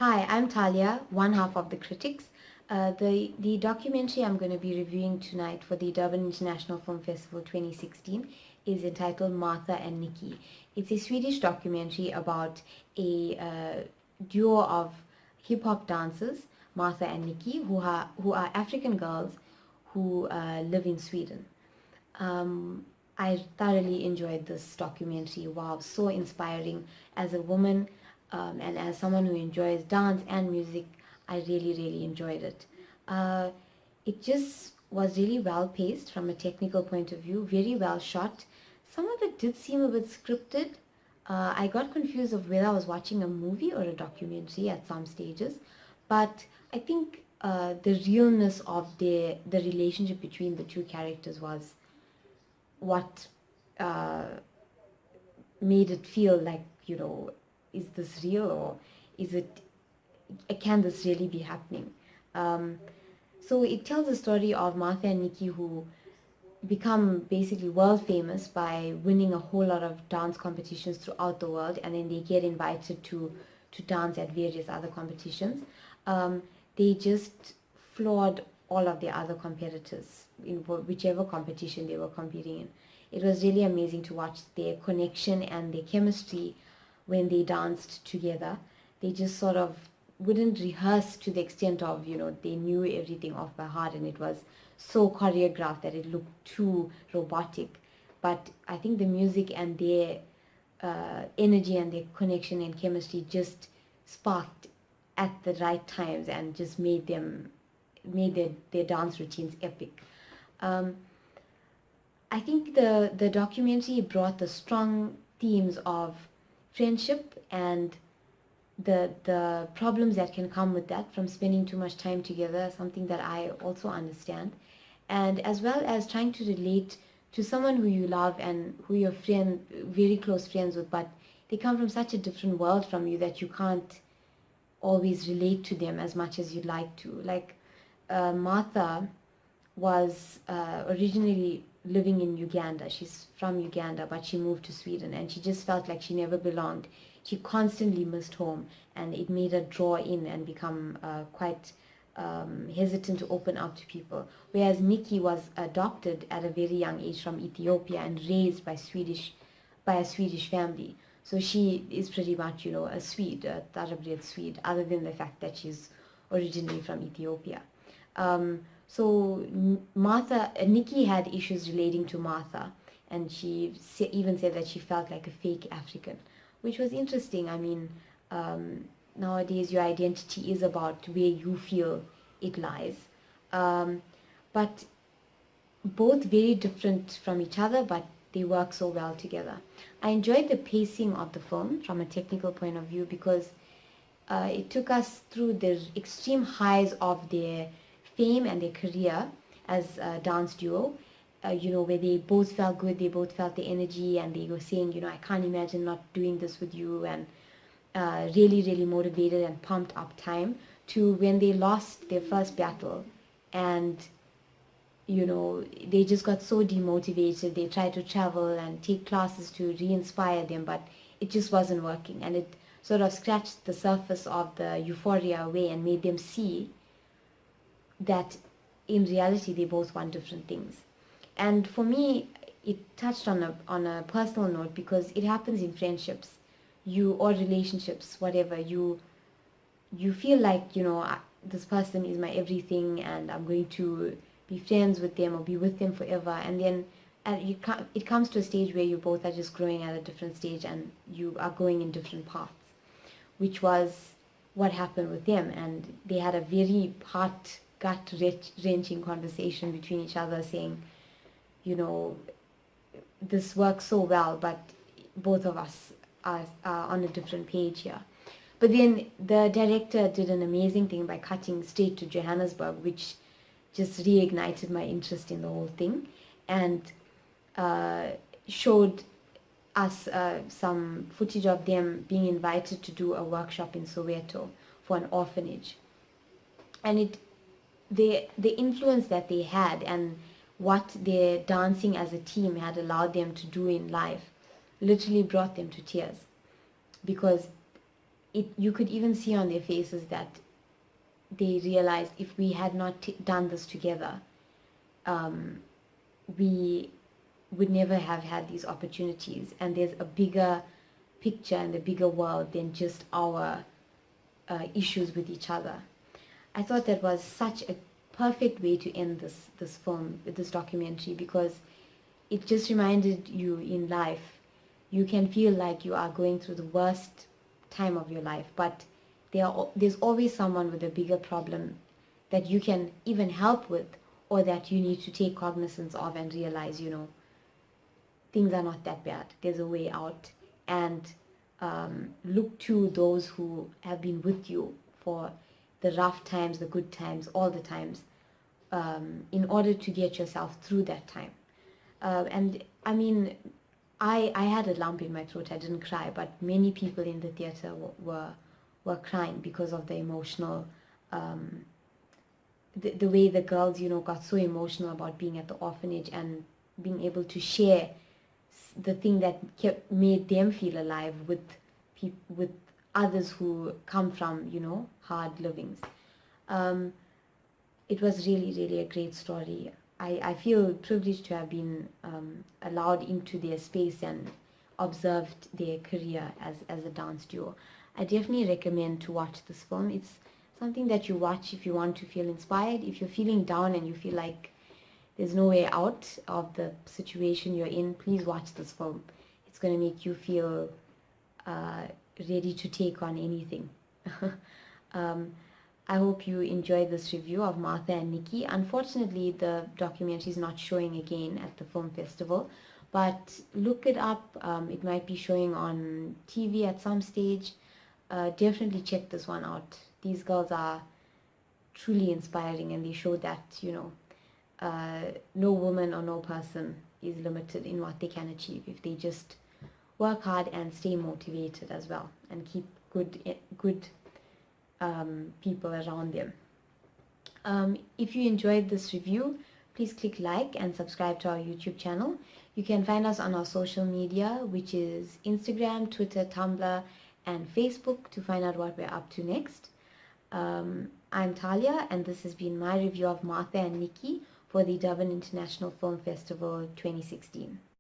Hi, I'm Taliya, one half of The Critics. The documentary I'm going to be reviewing tonight for the Durban International Film Festival 2016 is entitled Martha and Niki. It's a Swedish documentary about a duo of hip-hop dancers, Martha and Niki, who are African girls who live in Sweden. I thoroughly enjoyed this documentary. Wow, so inspiring. As a woman and as someone who enjoys dance and music, I really enjoyed it. It just was really well paced from a technical point of view, very well shot. Some of it did seem a bit scripted. I got confused of whether I was watching a movie or a documentary at some stages, but I think the realness of the relationship between the two characters was what made it feel like, is this real, or is it, can this really be happening? So it tells the story of Martha and Niki, who become basically world famous by winning a whole lot of dance competitions throughout the world, and then they get invited to dance at various other competitions. They just floored all of the other competitors in whichever competition they were competing in. It was really amazing to watch their connection and their chemistry when they danced together. They just sort of wouldn't rehearse to the extent of, they knew everything off by heart, and it was so choreographed that it looked too robotic. But I think the music and their energy and their connection and chemistry just sparked at the right times and just made their dance routines epic. I think the documentary brought the strong themes of friendship and the problems that can come with that from spending too much time together, something that I also understand, and as well as trying to relate to someone who you love and who you're very close friends with, but they come from such a different world from you that you can't always relate to them as much as you'd like to. Like Martha was originally living in Uganda. She's from Uganda, but she moved to Sweden, and she just felt like she never belonged. She constantly missed home, and it made her draw in and become quite hesitant to open up to people. Whereas Niki was adopted at a very young age from Ethiopia and raised by a Swedish family. So she is pretty much, a Swede, a thoroughbred Swede, other than the fact that she's originally from Ethiopia. So Niki had issues relating to Martha, and she even said that she felt like a fake African, which was interesting. I mean, nowadays your identity is about where you feel it lies. But both very different from each other, but they work so well together. I enjoyed the pacing of the film from a technical point of view because it took us through the extreme highs of their fame and their career as a dance duo, where they both felt good, they both felt the energy, and they were saying, I can't imagine not doing this with you, and really motivated and pumped up time, to when they lost their first battle and they just got so demotivated. They tried to travel and take classes to re-inspire them, but it just wasn't working, and it sort of scratched the surface of the euphoria away and made them see that in reality they both want different things. And for me, it touched on a personal note because it happens in friendships, or relationships, whatever. You feel like, this person is my everything and I'm going to be friends with them or be with them forever, and then it comes to a stage where you both are just growing at a different stage and you are going in different paths, which was what happened with them. And they had a very gut-wrenching conversation between each other, saying, this works so well, but both of us are on a different page here. But then the director did an amazing thing by cutting straight to Johannesburg, which just reignited my interest in the whole thing, and showed us some footage of them being invited to do a workshop in Soweto for an orphanage. And the influence that they had and what their dancing as a team had allowed them to do in life literally brought them to tears, because you could even see on their faces that they realized if we had not done this together, we would never have had these opportunities. And there's a bigger picture and a bigger world than just our issues with each other. I thought that was such a perfect way to end this film, this documentary, because it just reminded you in life, you can feel like you are going through the worst time of your life, but there's always someone with a bigger problem that you can even help with, or that you need to take cognizance of and realize, things are not that bad. There's a way out. And look to those who have been with you for the rough times, the good times, all the times, in order to get yourself through that time. And I mean, I had a lump in my throat. I didn't cry, but many people in the theater were crying because of the emotional, the way the girls, got so emotional about being at the orphanage and being able to share the thing that made them feel alive with others who come from, hard livings. It was really, really a great story. I feel privileged to have been allowed into their space and observed their career as a dance duo. I definitely recommend to watch this film. It's something that you watch if you want to feel inspired. If you're feeling down and you feel like there's no way out of the situation you're in, please watch this film. It's going to make you feel ready to take on anything. I hope you enjoyed this review of Martha and Niki. Unfortunately, the documentary is not showing again at the film festival, but look it up. It might be showing on TV at some stage. Definitely check this one out. These girls are truly inspiring, and they show that, no woman or no person is limited in what they can achieve if they just work hard and stay motivated as well, and keep good people around them. If you enjoyed this review, please click like and subscribe to our YouTube channel. You can find us on our social media, which is Instagram, Twitter, Tumblr, and Facebook, to find out what we're up to next. I'm Taliya, and this has been my review of Martha and Niki for the Durban International Film Festival 2016.